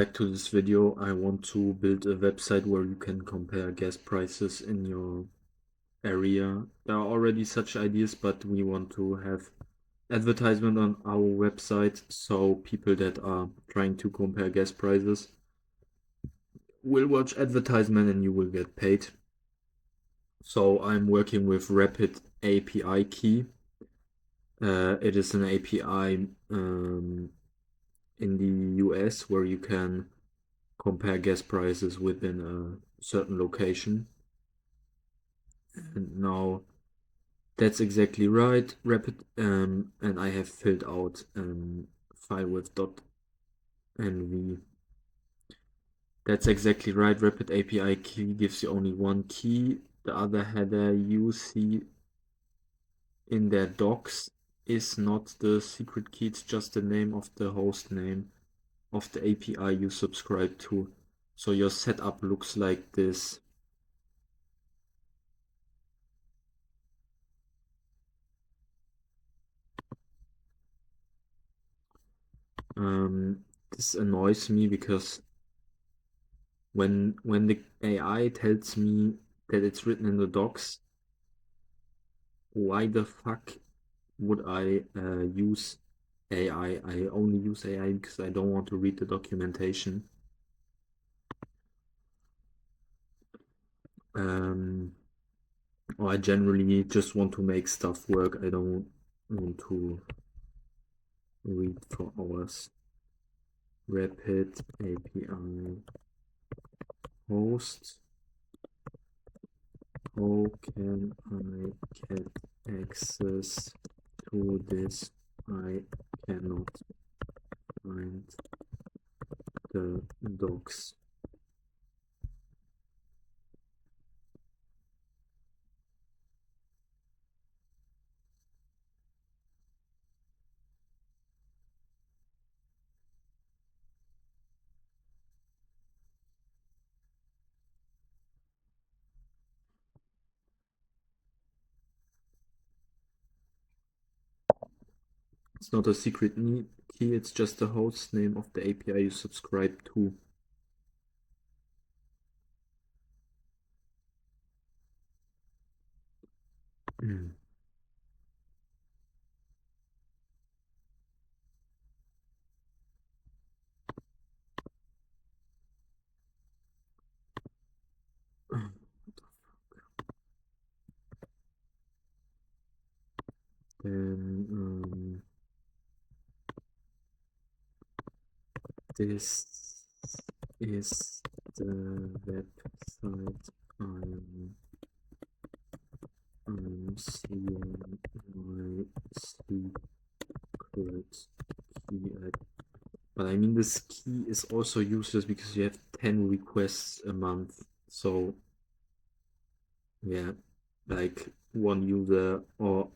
Back to this video, I want to build a website where you can compare gas prices in your area. There are already such ideas, but we want to have advertisement on our website so people that are trying to compare gas prices will watch advertisement and you will get paid. So I'm working with Rapid API Key. It is an API in the US where you can compare gas prices within a certain location. And now that's exactly right. Rapid and I have filled out file with .nv. That's exactly right. Rapid API key gives you only one key. The other header you see in their docs is not the secret key, it's just the name of the host name of the API you subscribe to. So your setup looks like this. This annoys me because when the AI tells me that it's written in the docs, why the fuck would I use AI? I only use AI because I don't want to read the documentation. Um, or I generally just want to make stuff work. I don't want to read for hours. Rapid API host. How can I get access to this? I cannot find the docs. It's not a secret key, it's just the host name of the API you subscribe to. Then this is the website I'm seeing my secret key. But I mean, this key is also useless because you have 10 requests a month. So, yeah, like one user or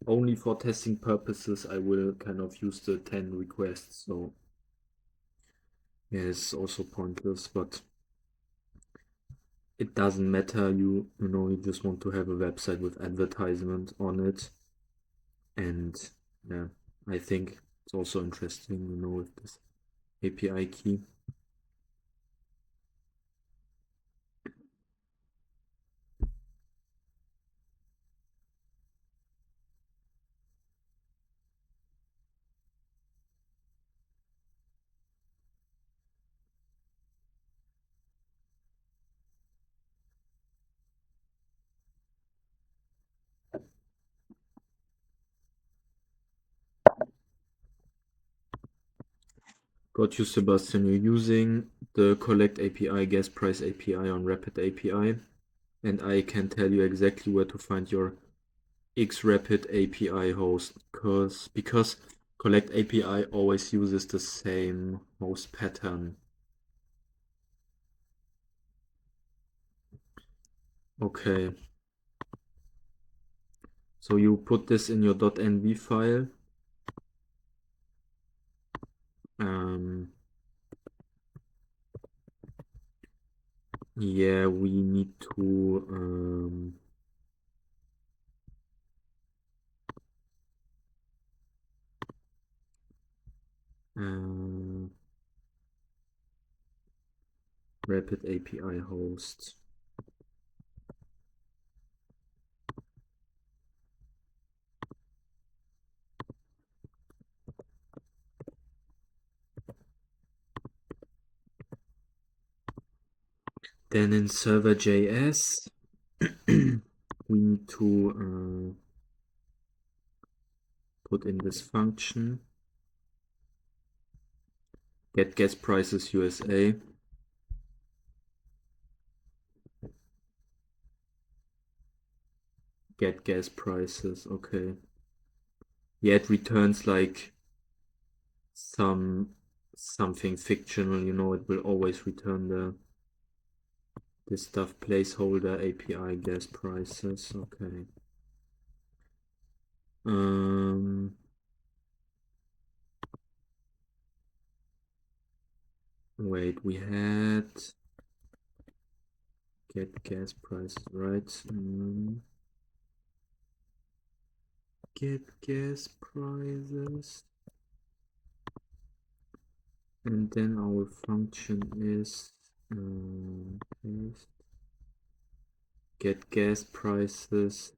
only for testing purposes, I will kind of use the 10 requests. So, yeah, it's also pointless, but it doesn't matter. You just want to have a website with advertisement on it. And yeah, I think it's also interesting, with this API key. Got you, Sebastian. You're using the collect API, gas price API on Rapid API, and I can tell you exactly where to find your Xrapid API host, because collect API always uses the same host pattern. Okay. So you put this in your .nv file. Yeah, we need to uh, Rapid API host. Then in server.js, we need to put in this function get gas prices USA. Get gas prices, okay. Yeah, it returns like something fictional, you know, it will always return this stuff placeholder API gas prices, okay. Wait, we had get gas prices, right? Get gas prices. And then our function is paste, get gas prices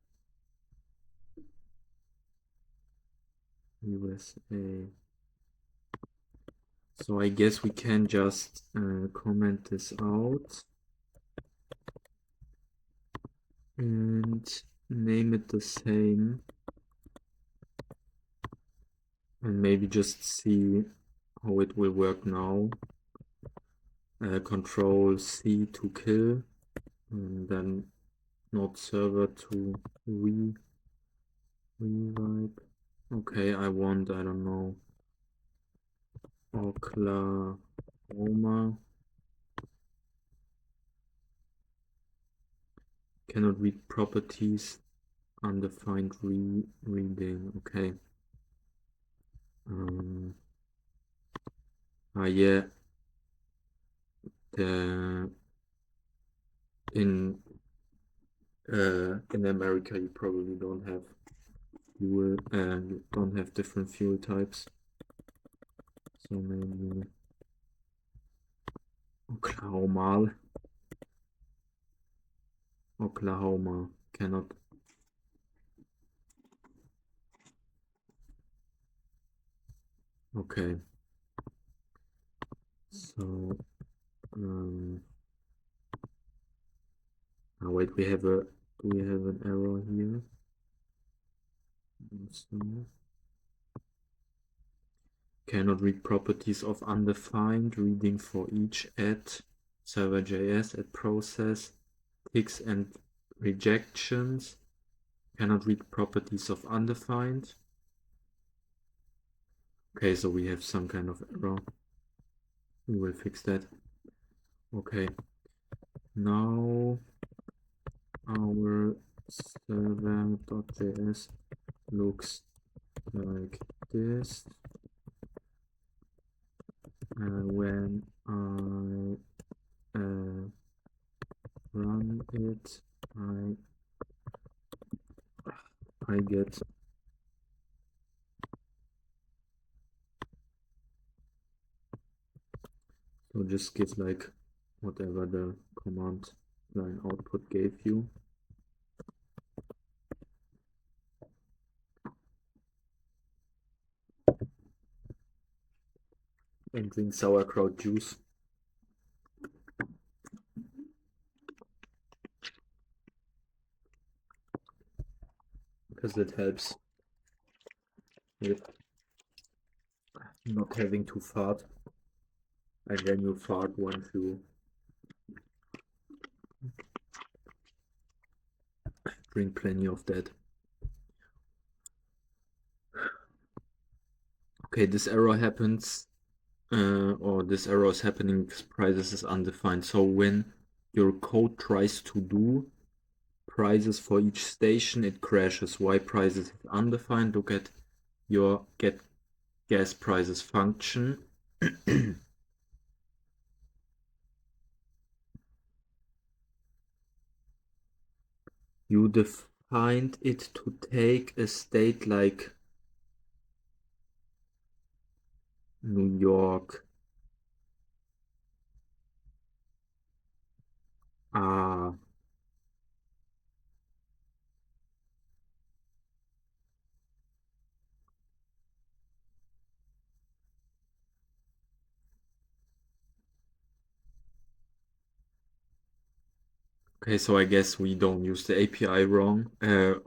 USA. So I guess we can just comment this out and name it the same, and maybe just see how it will work now. Control C to kill, and then not server to revive. Okay, I want, I don't know, Oklahoma. Cannot read properties, undefined reading. Okay. Yeah. The in America you probably don't have fuel, you don't have different fuel types. So maybe Oklahoma cannot. Okay. So wait, do we have an error here? So, cannot read properties of undefined, reading for each at server.js at process, ticks and rejections. Cannot read properties of undefined. Okay, so we have some kind of error. We will fix that. Okay. Now our server.js looks like this. When I run it, I get so just give like whatever the command line output gave you. And drink sauerkraut juice. Because it helps with not having to fart. And then you fart once you drink plenty of that. Okay, this error happens, or this error is happening because prices is undefined. So when your code tries to do prices for each station, it crashes. Why prices is undefined? Look at your get gas prices function. You defined it to take a state like New York Ah, okay, so I guess we don't use the API wrong,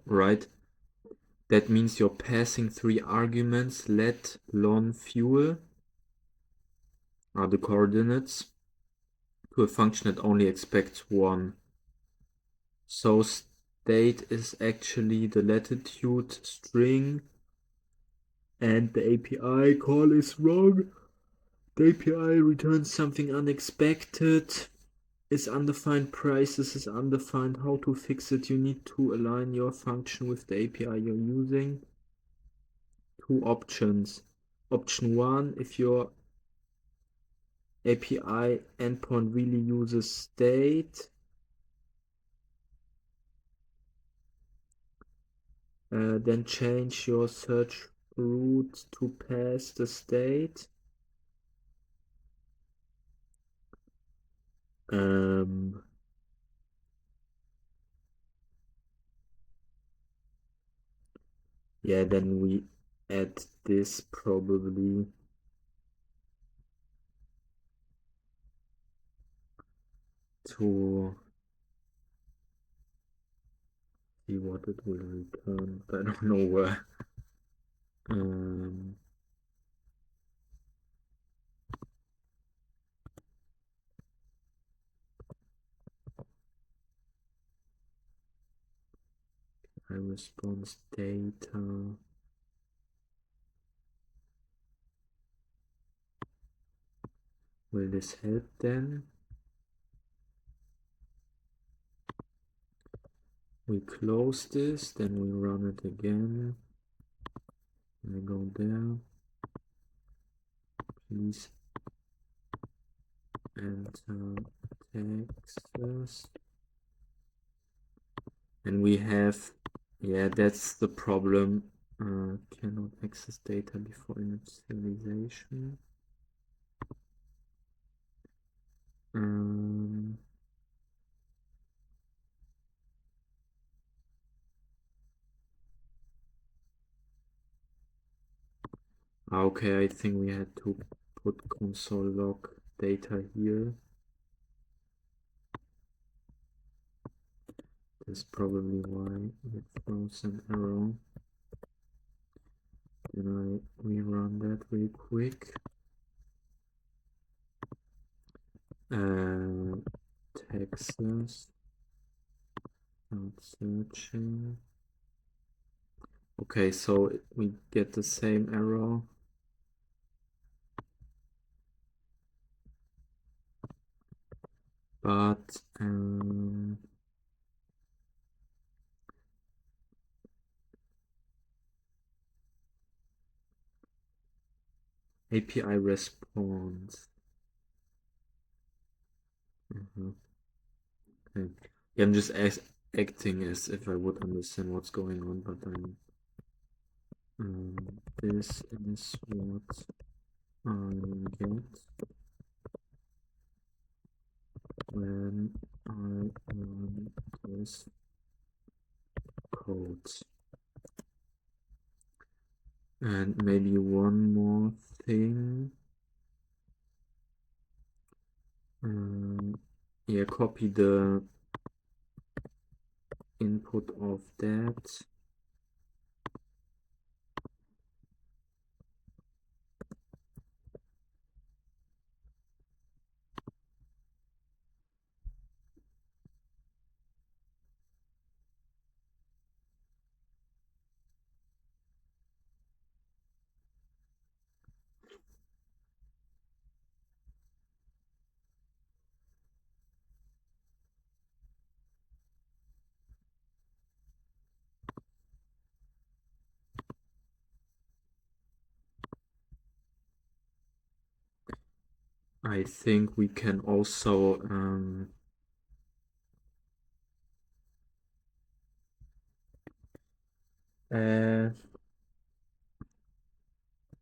right? That means you're passing three arguments, let, lon, fuel are the coordinates to a function that only expects one. So state is actually the latitude string and the API call is wrong. The API returns something unexpected. Is undefined, prices is undefined. How to fix it? You need to align your function with the API you're using. Two options. Option one, if your API endpoint really uses state, then change your search route to pass the state. Um, yeah, then we add this probably to see what it will return. I don't know where. Um, I response data. Will this help then? We close this, then we run it again. We go there. Please enter Texas. And we have, yeah, that's the problem. Cannot access data before initialization. Um, okay, I think we had to put console log data here. That's probably why it throws an error. Then I rerun that real quick. Texas, not searching. Okay, so we get the same error. But API response. Okay. Yeah, I'm just acting as if I would understand what's going on, but I'm. This is what I get when I run this code. And maybe one more thing. Yeah, copy the input of that. I think we can also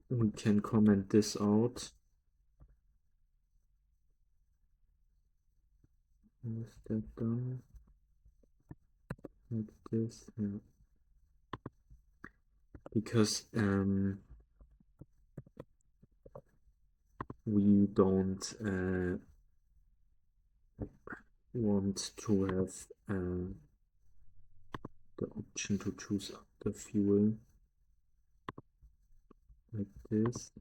we can comment this out. Is that done? Like this, yeah. Because we don't want to have the option to choose the fuel like this.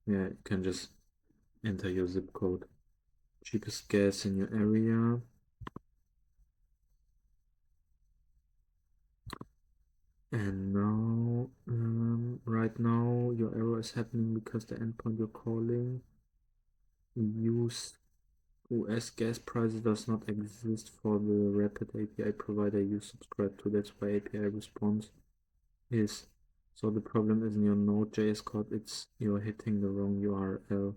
Yeah, you can just enter your zip code. Cheapest gas in your area. And now, right now, your error is happening because the endpoint you're calling use US gas prices does not exist for the Rapid API provider you subscribe to. That's why API response is. So the problem isn't your Node.js code, it's you're hitting the wrong URL.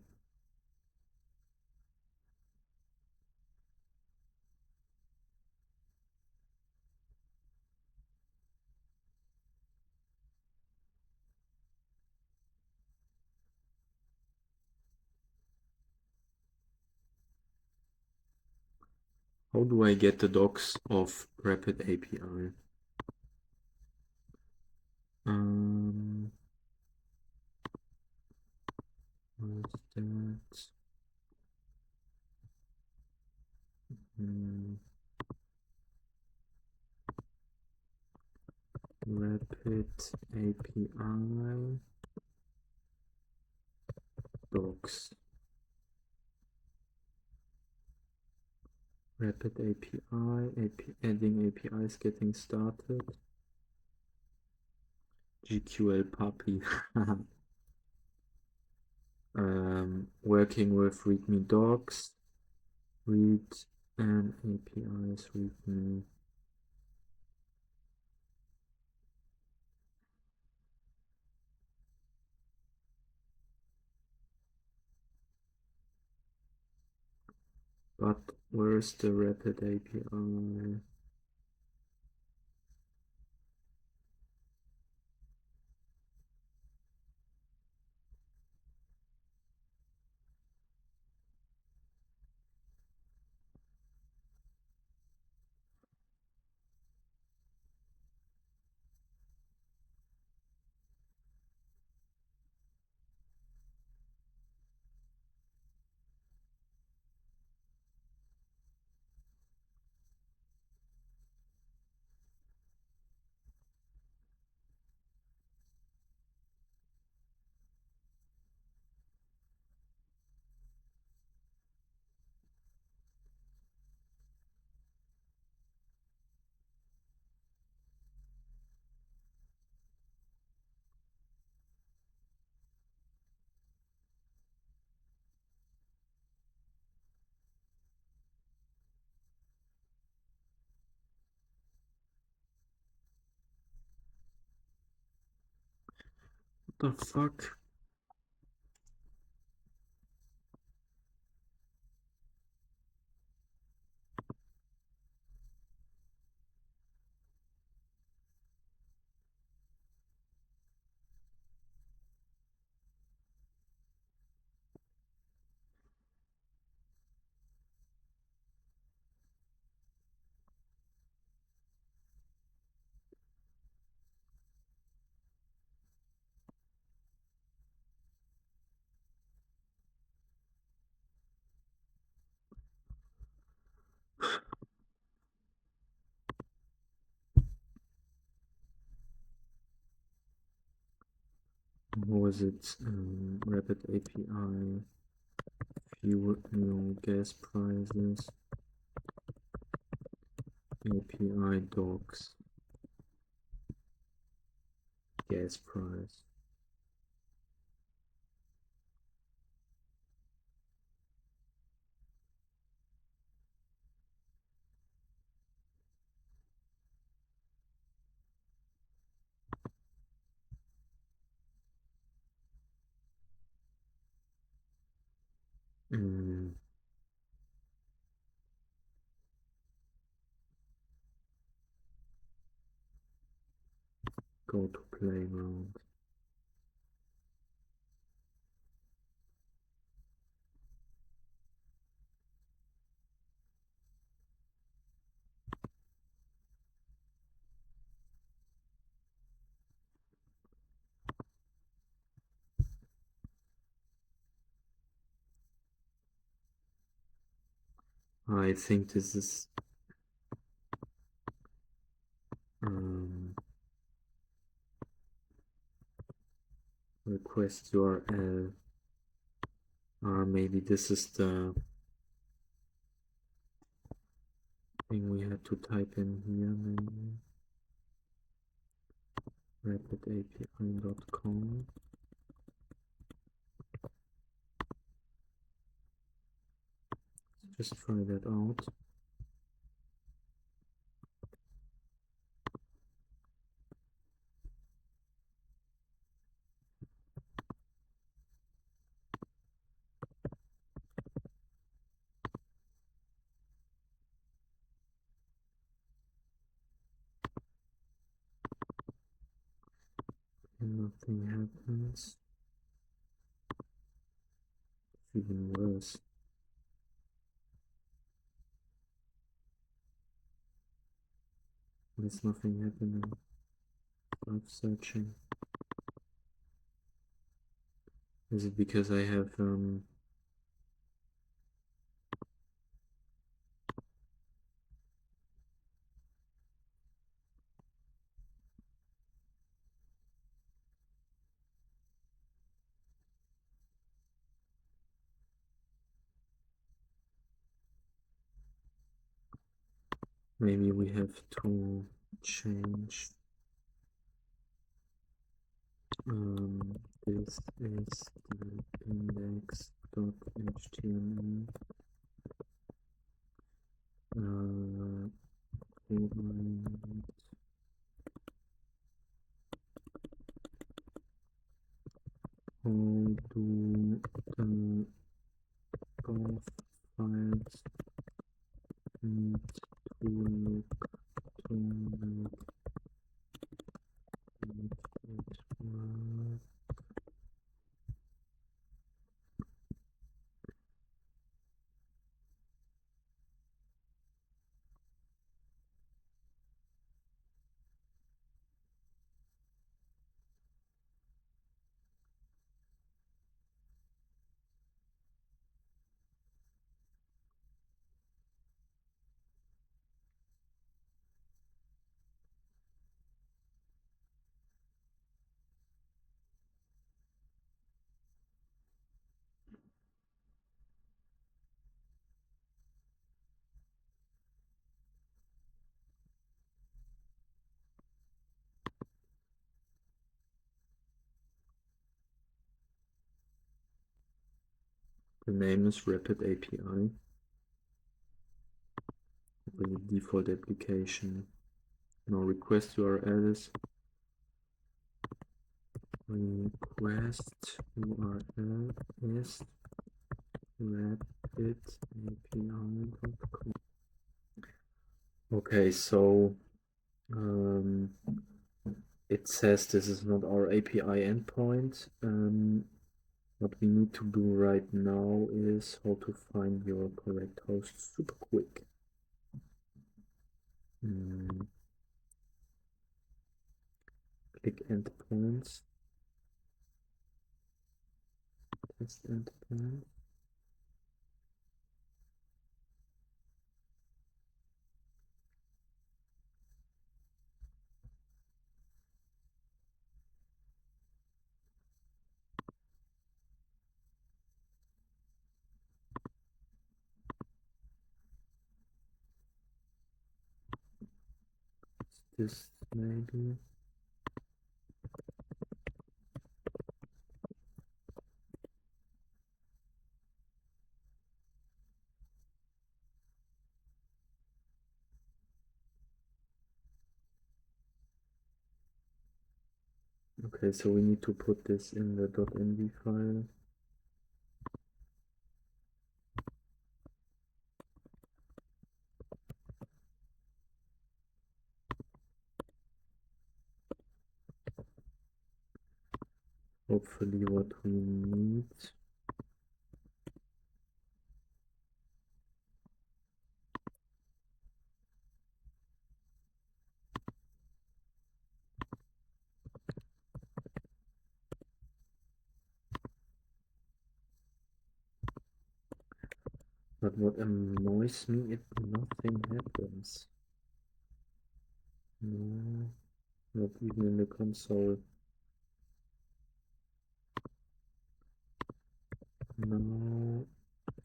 How do I get the docs of Rapid API? Where's that? Rapid API docs. Rapid API, adding APIs, getting started. GQL puppy. Working with README docs. Read and APIs, README. But where's the Rapid API? What the fuck? What was it? Rapid API, fuel, new gas prices, API docs, gas price. Go to playground. I think this is request URL. Maybe this is the thing we had to type in here. Maybe rapidapi.com. Just try that out. And nothing happens. It's even worse. There's nothing happening. I'm searching. Is it because I have maybe we have to change this is the index.html how do both files need to look to make it work? The name is Rapid API with the default application. Now request URL is request URL is rapidapi.com. Okay, so it says this is not our API endpoint. What we need to do right now is how to find your correct host super quick. Click endpoints. Test endpoint. This maybe. Okay, so we need to put this in the .env file. Hopefully what we need. But what annoys me, if nothing happens. No, not even in the console. Now,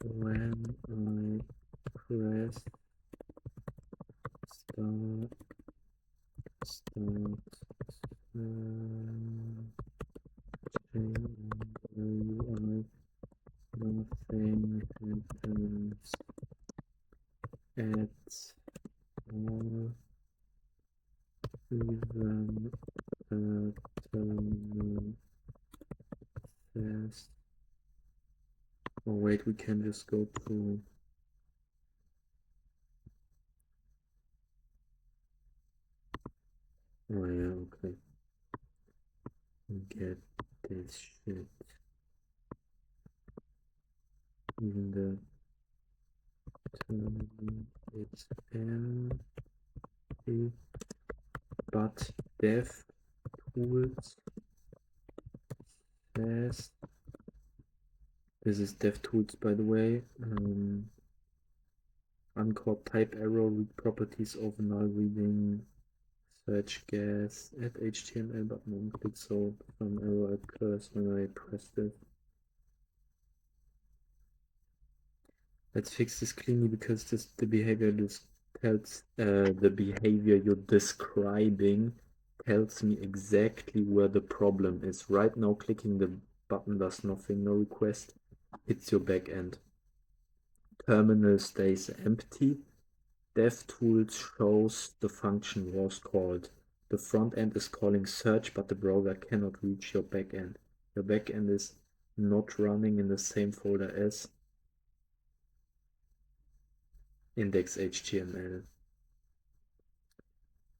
when I press start, start, UI, nothing happens at all, even terminal says. Oh wait, we can just go to. Oh yeah, okay. Get this shit. Even the terminal it's empty, but dev tools says. This is dev tools, by the way. Uncaught type error, read properties of null reading, search gas, add HTML button on click, so some error occurs when I press this. Let's fix this cleanly because the behavior tells the behavior you're describing tells me exactly where the problem is. Right now, clicking the button does nothing, no request. Hits your backend. Terminal stays empty. DevTools shows the function was called. The front end is calling search, but the browser cannot reach your backend. Your backend is not running in the same folder as index.html.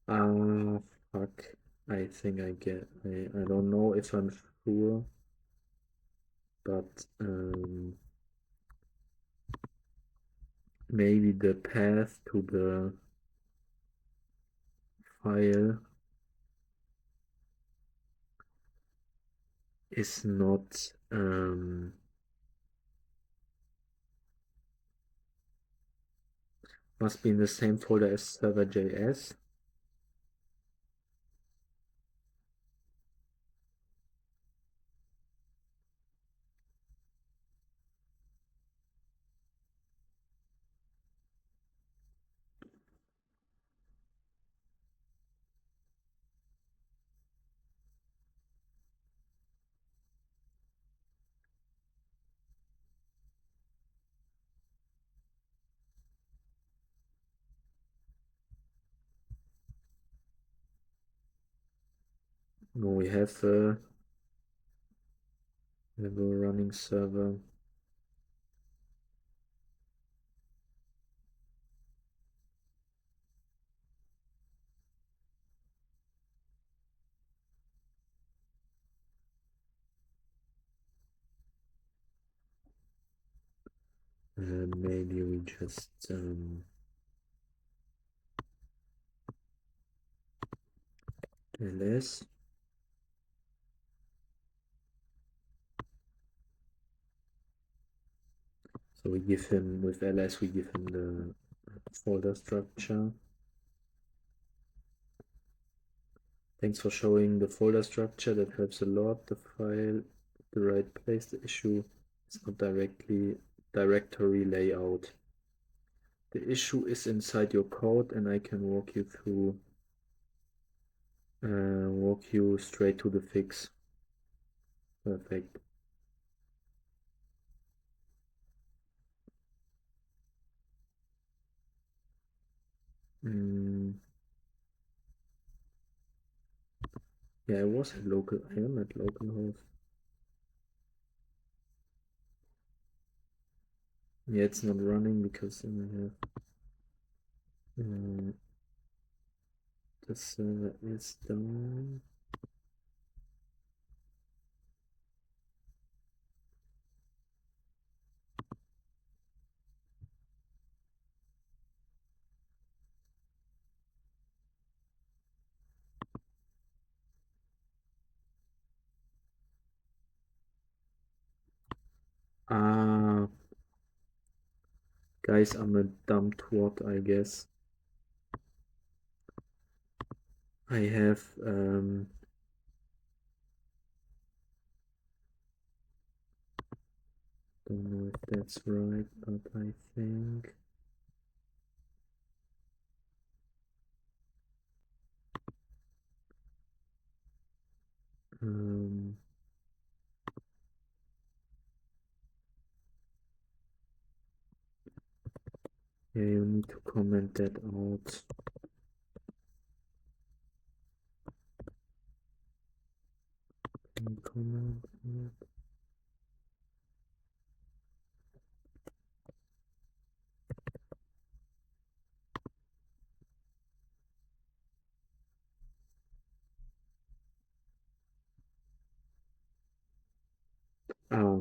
Ah, fuck. I think I get. I don't know if I'm sure, but maybe the path to the file is not must be in the same folder as server.js. No, we have a running server. Maybe we just ls. So we give him with ls, we give him the folder structure. Thanks for showing the folder structure. That helps a lot. The file, the right place. The issue is not directory layout. The issue is inside your code, and I can walk you through, walk you straight to the fix. Perfect. Yeah, I was at local. I am at localhost. Yeah, it's not running because I have the server is down. Ah, Guys, I'm a dumb twat, I guess. I have don't know if that's right, but I think yeah, you need to comment that out. Can you comment that? Ah,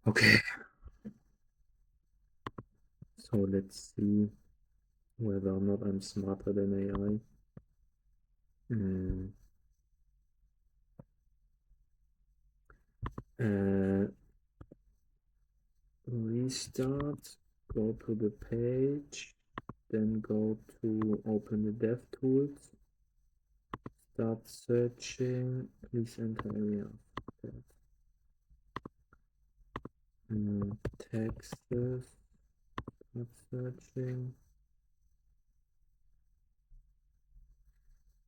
okay. So let's see whether or not I'm smarter than AI. Mm. Restart, go to the page, then go to open the DevTools, start searching, please enter area. Texas, start searching.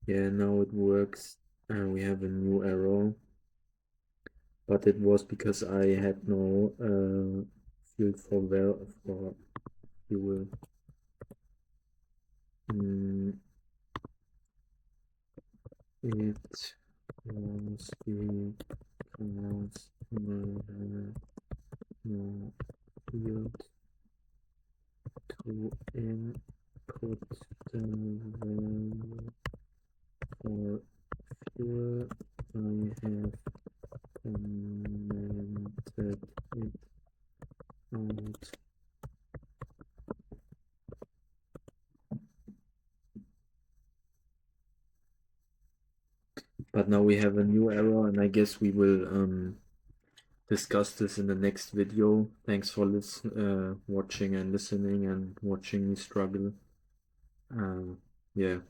Yeah, now it works. We have a new arrow, but it was because I had no field for fuel. It was because I had no field to input the value for fuel. I have commented it out. But now we have a new error, and I guess we will discuss this in the next video. Thanks for watching and listening and watching me struggle. Yeah.